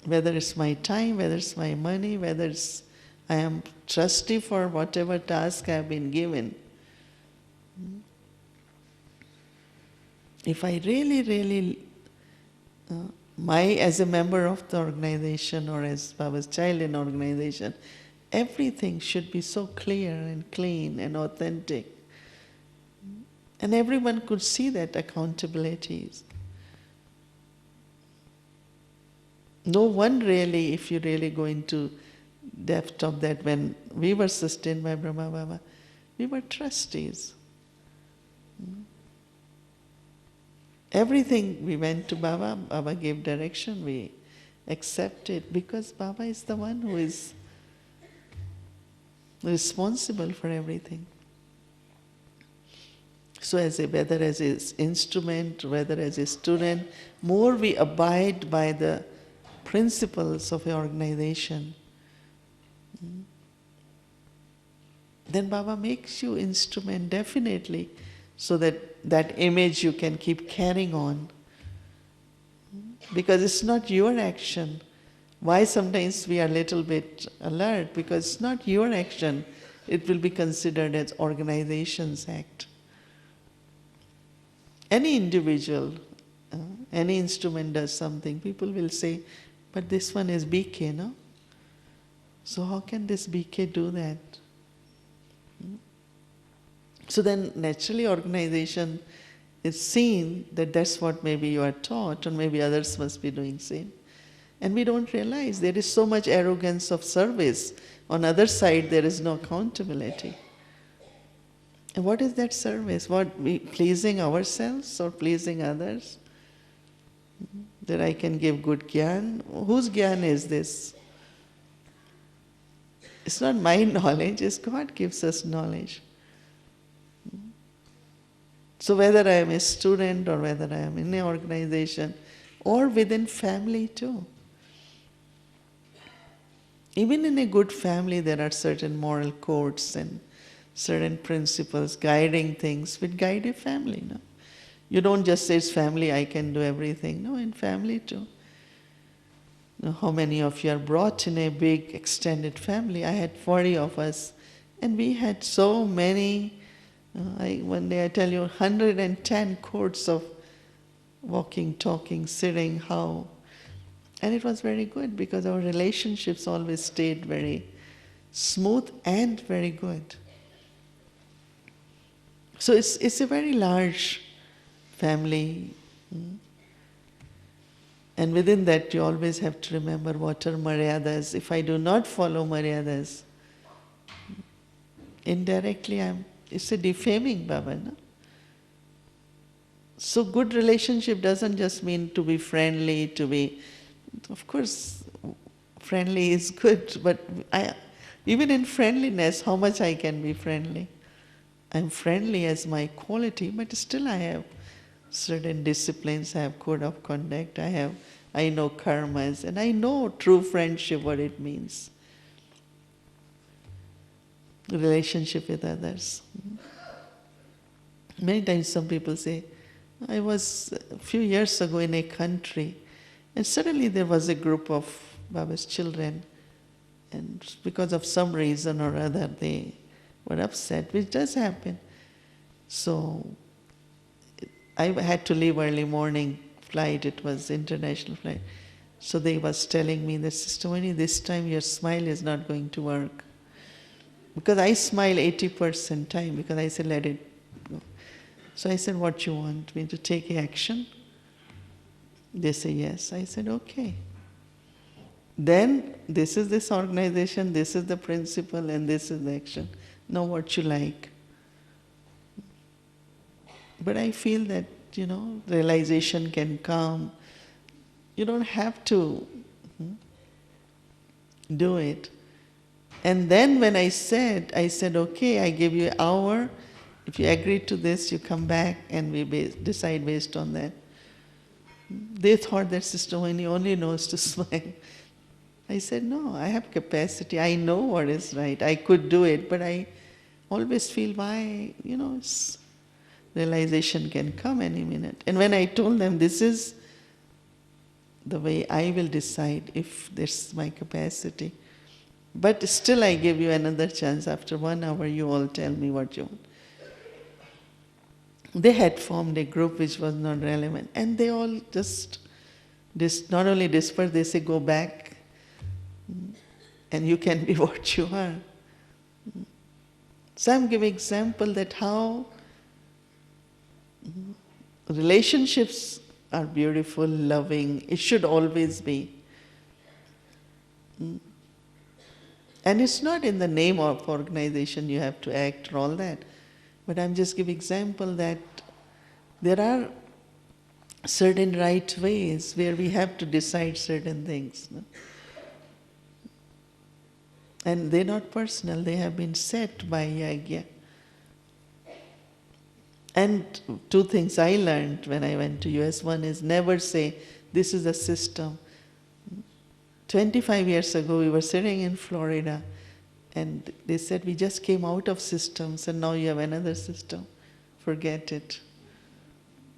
whether it's my time, whether it's my money, whether it's I am trustee for whatever task I have been given, if I really, as a member of the organization or as Baba's child in organization, everything should be so clear and clean and authentic. And everyone could see that accountability. No one really, if you really go into depth of that, when we were sustained by Brahma Baba, we were trustees. Everything we went to Baba, Baba gave direction, we accepted, because Baba is the one who is responsible for everything. So whether as an instrument, whether as a student, more we abide by the principles of an organization, then Baba makes you instrument definitely, so that image you can keep carrying on. Because it's not your action. Why sometimes we are a little bit alert? Because it's not your action. It will be considered as organization's act. Any individual, any instrument does something, people will say, but this one is BK, no? So how can this BK do that? So then naturally organization is seen that that's what maybe you are taught, or maybe others must be doing same. And we don't realize there is so much arrogance of service. On the other side, there is no accountability. And what is that service? What, we pleasing ourselves or pleasing others? That I can give good gyan. Whose gyan is this? It's not my knowledge, it's God gives us knowledge. So whether I am a student or whether I am in an organization or within family too. Even in a good family, there are certain moral codes and certain principles guiding things which guide a family. No? You don't just say it's family, I can do everything. No, in family too. Now, how many of you are brought in a big extended family? I had 40 of us, and we had so many. One day I tell you, 110 codes of walking, talking, sitting, how. And it was very good because our relationships always stayed very smooth and very good. So it's a very large family. And within that, you always have to remember what are maryadas. If I do not follow maryadas, indirectly it's a defaming bhava, no? So good relationship doesn't just mean to be friendly, of course, friendly is good, but even in friendliness, how much I can be friendly? I'm friendly as my quality, but still I have certain disciplines, I have code of conduct, I know karmas, and I know true friendship, what it means. Relationship with others. Many times some people say, I was a few years ago in a country, and suddenly there was a group of Baba's children, and because of some reason or other they were upset, which does happen. So I had to leave early morning flight, it was international flight. So they was telling me that, Sister Mohini, this time your smile is not going to work. Because I smile 80% time, because I said, let it go. So I said, what you want me to take action? They say, yes. I said, okay. Then this is this organization, this is the principle, and this is the action. Know what you like. But I feel that, realization can come. You don't have to do it. And then when I said, okay, I give you an hour. If you agree to this, you come back and we decide based on that. They thought that Sister Mohini only knows to smile. I said, no, I have capacity. I know what is right. I could do it, but I always feel why, realization can come any minute. And when I told them this is the way I will decide if this is my capacity. But still I give you another chance. After 1 hour, you all tell me what you want. They had formed a group which was not relevant. And they all just not only disperse, they say, go back and you can be what you are. So I'm giving example that how relationships are beautiful, loving. It should always be. And it's not in the name of organization you have to act or all that. But I'm just giving example that there are certain right ways where we have to decide certain things. No? And they're not personal, they have been set by Yagya. And 2 things I learned when I went to US. One is never say, this is a system. 25 years ago, we were sitting in Florida, and they said, we just came out of systems, and now you have another system. Forget it.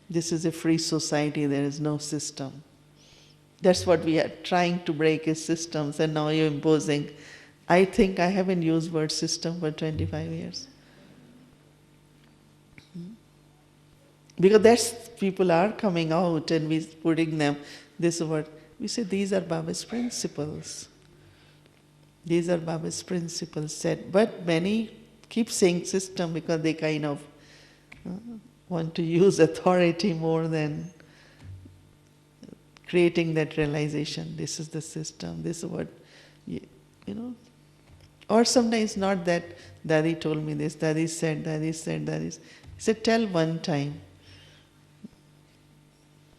This is a free society, there is no system. That's what we are trying to break is systems, and now you're imposing. I think I haven't used word system for 25 years. Because that's, people are coming out and we're putting them, this word. We say these are Baba's principles. These are Baba's principles set. But many keep saying system because they kind of want to use authority more than creating that realization. This is the system, this is what, Or sometimes not that, Daddy told me this, Daddy said, Daddy said, Daddy said. He said, tell one time.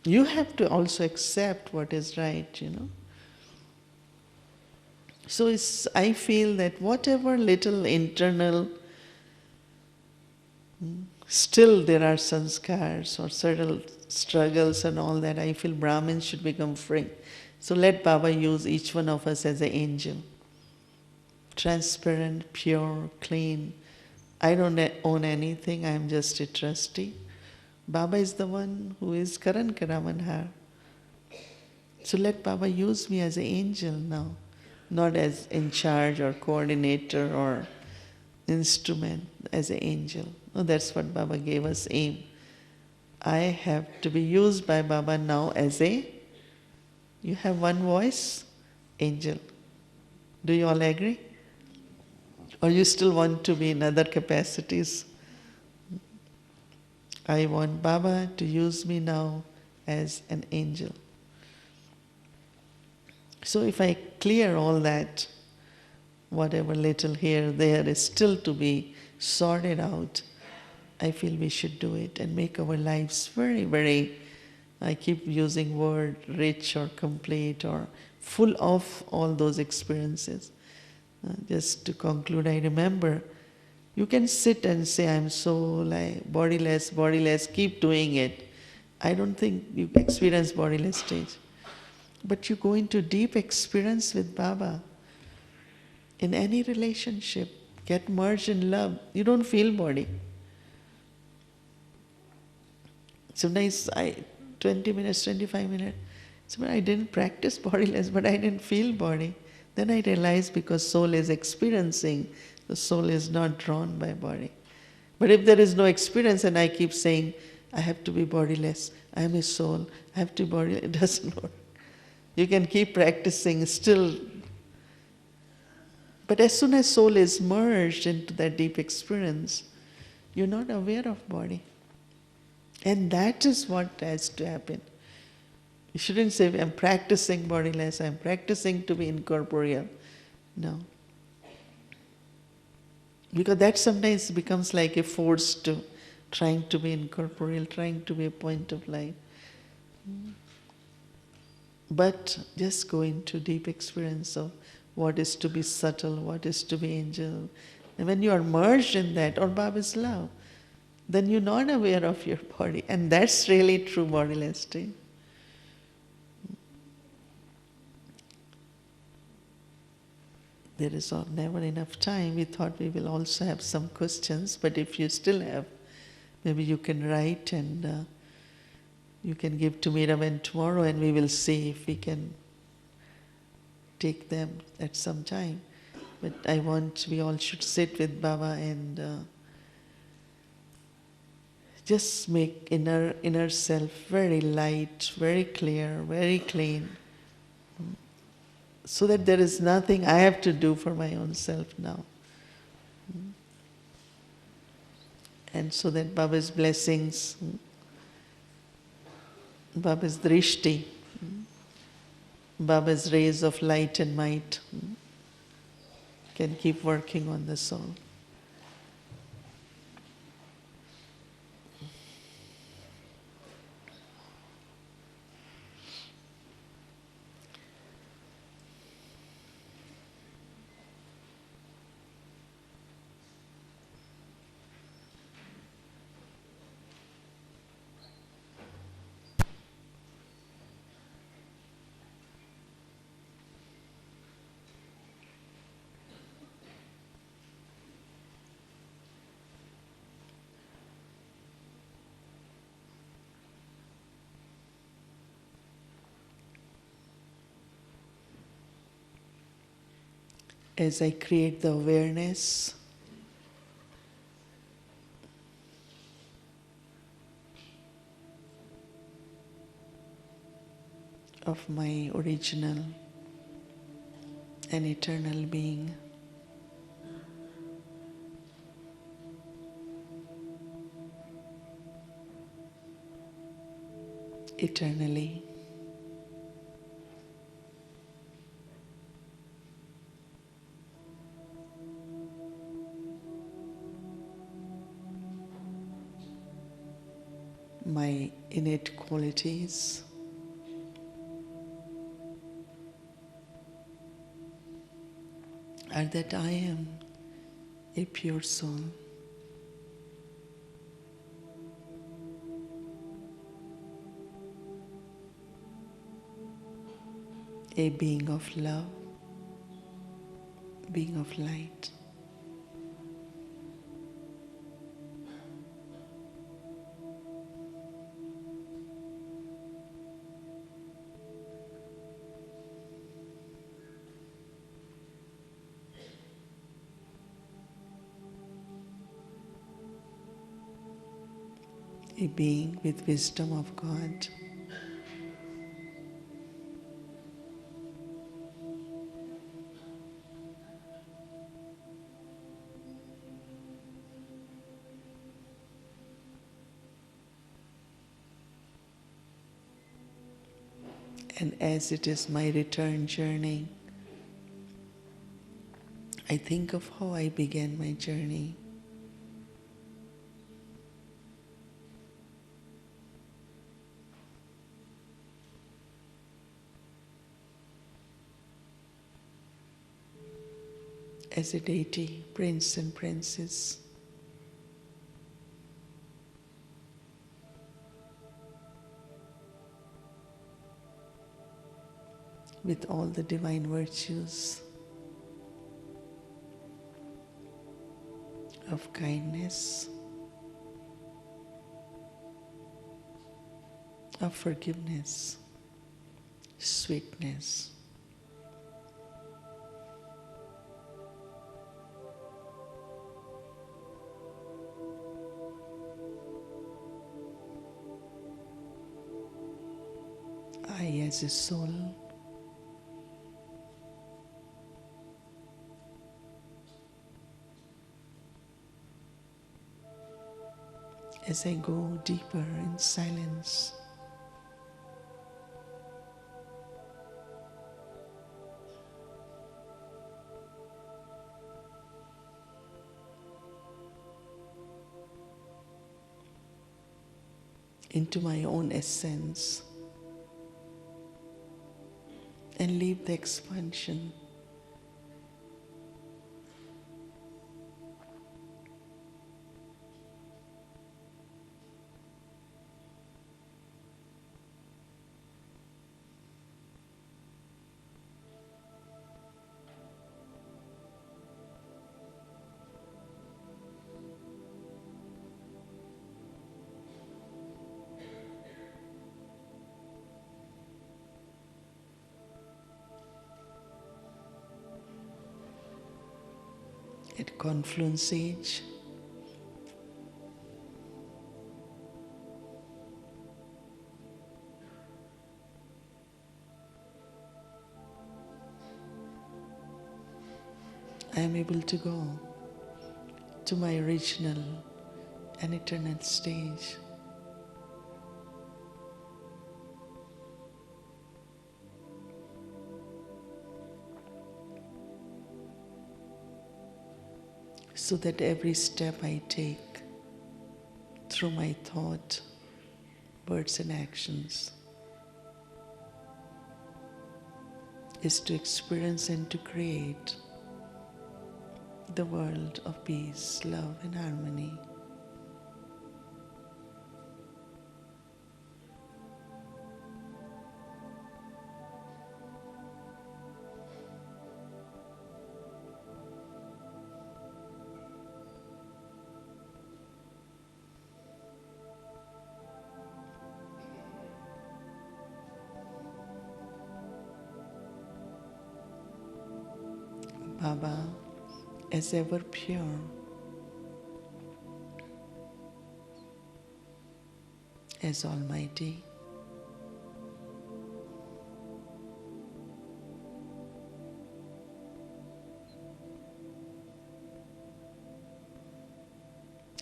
You have to also accept what is right, So I feel that whatever little internal, still there are sanskars or certain struggles and all that. I feel Brahmins should become free. So let Baba use each one of us as an angel. transparent, pure, clean. I don't own anything, I am just a trustee. Baba is the one who is Karan Karamanhar. So let Baba use me as an angel now, not as in charge or coordinator or instrument, as an angel. No, that's what Baba gave us aim. I have to be used by Baba now as you have one voice, angel. Do you all agree? Or you still want to be in other capacities? I want Baba to use me now as an angel. So if I clear all that, whatever little here, there is still to be sorted out, I feel we should do it and make our lives very, very, I keep using word rich or complete or full of all those experiences. Just to conclude, I remember you can sit and say, I'm so like bodiless, keep doing it. I don't think you experience bodiless stage. But you go into deep experience with Baba. In any relationship, get merged in love. You don't feel body. Sometimes 20 minutes, 25 minutes, so I didn't practice bodiless, but I didn't feel body. Then I realized because soul is experiencing, the soul is not drawn by body. But if there is no experience and I keep saying, I have to be bodiless, I am a soul, I have to be bodiless, it doesn't work. You can keep practicing still. But as soon as soul is merged into that deep experience, you're not aware of body. And that is what has to happen. You shouldn't say, I'm practicing bodiless, I'm practicing to be incorporeal. No. Because that sometimes becomes like a force to trying to be incorporeal, trying to be a point of light. But just go into deep experience of what is to be subtle, what is to be angel. And when you are merged in that, or Baba's love, then you're not aware of your body. And that's really true bodiless state. There is never enough time. We thought we will also have some questions, but if you still have, maybe you can write and you can give to Miravan tomorrow and we will see if we can take them at some time. But we all should sit with Baba and just make inner self very light, very clear, very clean, so that there is nothing I have to do for my own self now. And so that Baba's blessings, Baba's drishti, Baba's rays of light and might can keep working on the soul. As I create the awareness of my original and eternal being, eternally, my innate qualities are that I am a pure soul, a being of love, being of light. A being with wisdom of God. And as it is my return journey, I think of how I began my journey. As a deity, prince and princess. With all the divine virtues of kindness, of forgiveness, sweetness, I as a soul as I go deeper in silence, into my own essence, and leave the expansion. At confluence age, I am able to go to my original and eternal stage. So that every step I take through my thought, words and actions is to experience and to create the world of peace, love and harmony. Baba is ever pure, as Almighty,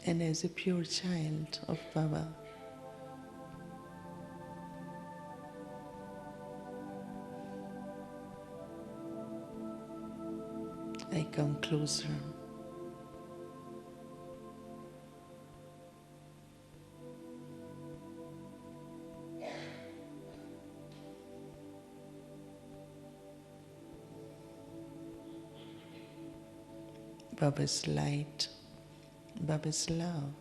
and as a pure child of Baba. I come closer. Baba's light, Baba's love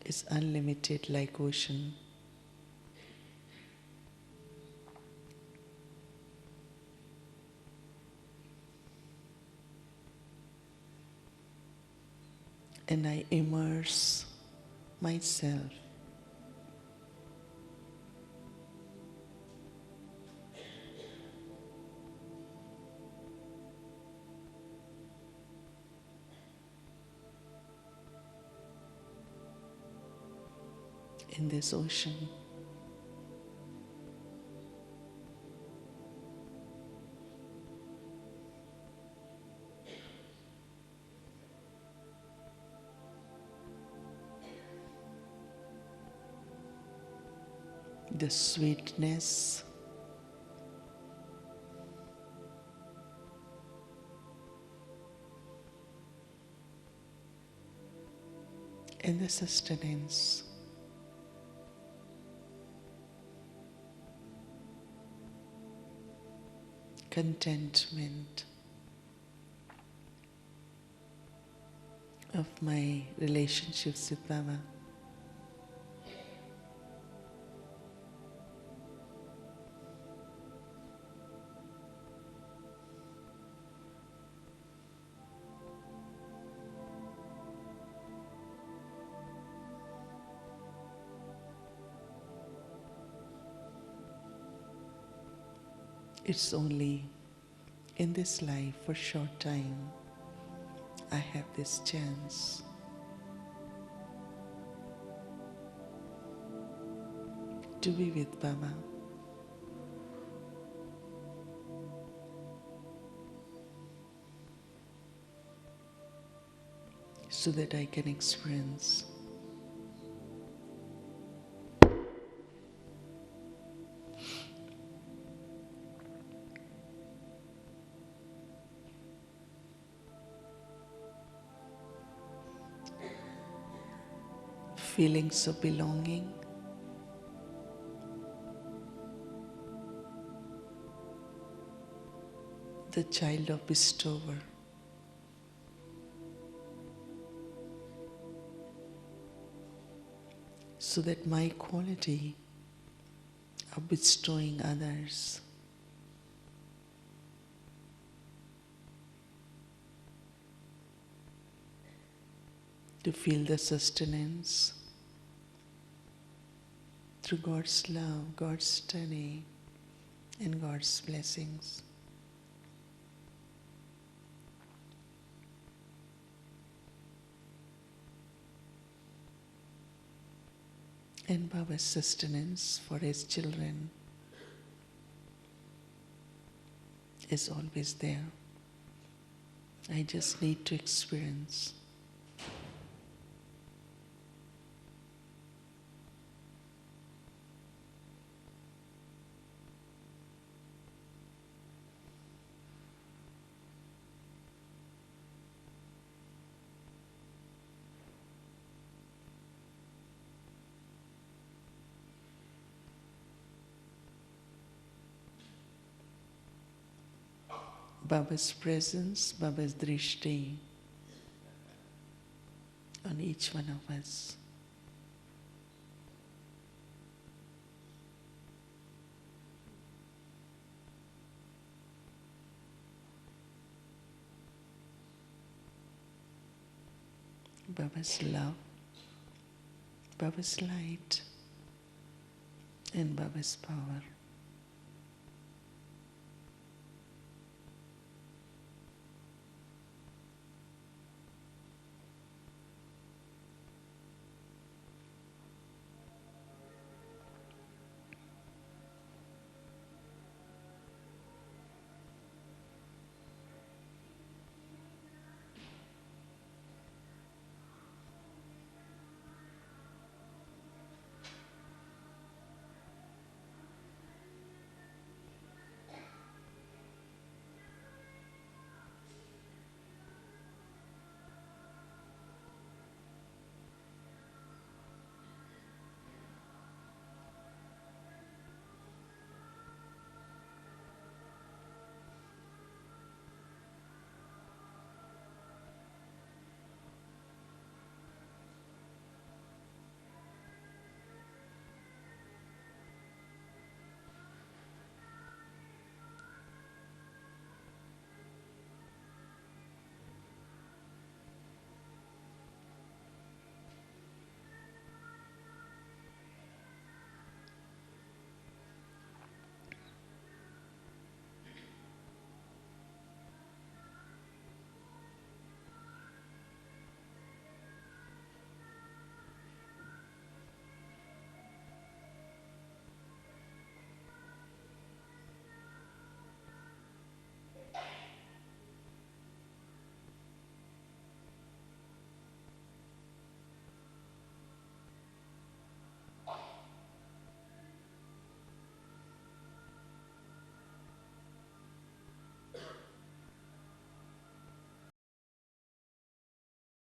is unlimited like ocean. and I immerse myself in this ocean. The sweetness and the sustenance. Contentment of my relationships with Baba. It's only in this life for short time I have this chance to be with Baba. So that I can experience feelings of belonging, the child of bestower, so that my quality of bestowing others to feel the sustenance through God's love, God's study, and God's blessings. And Baba's sustenance for his children is always there. I just need to experience. Baba's presence, Baba's drishti on each one of us. Baba's love, Baba's light, and Baba's power.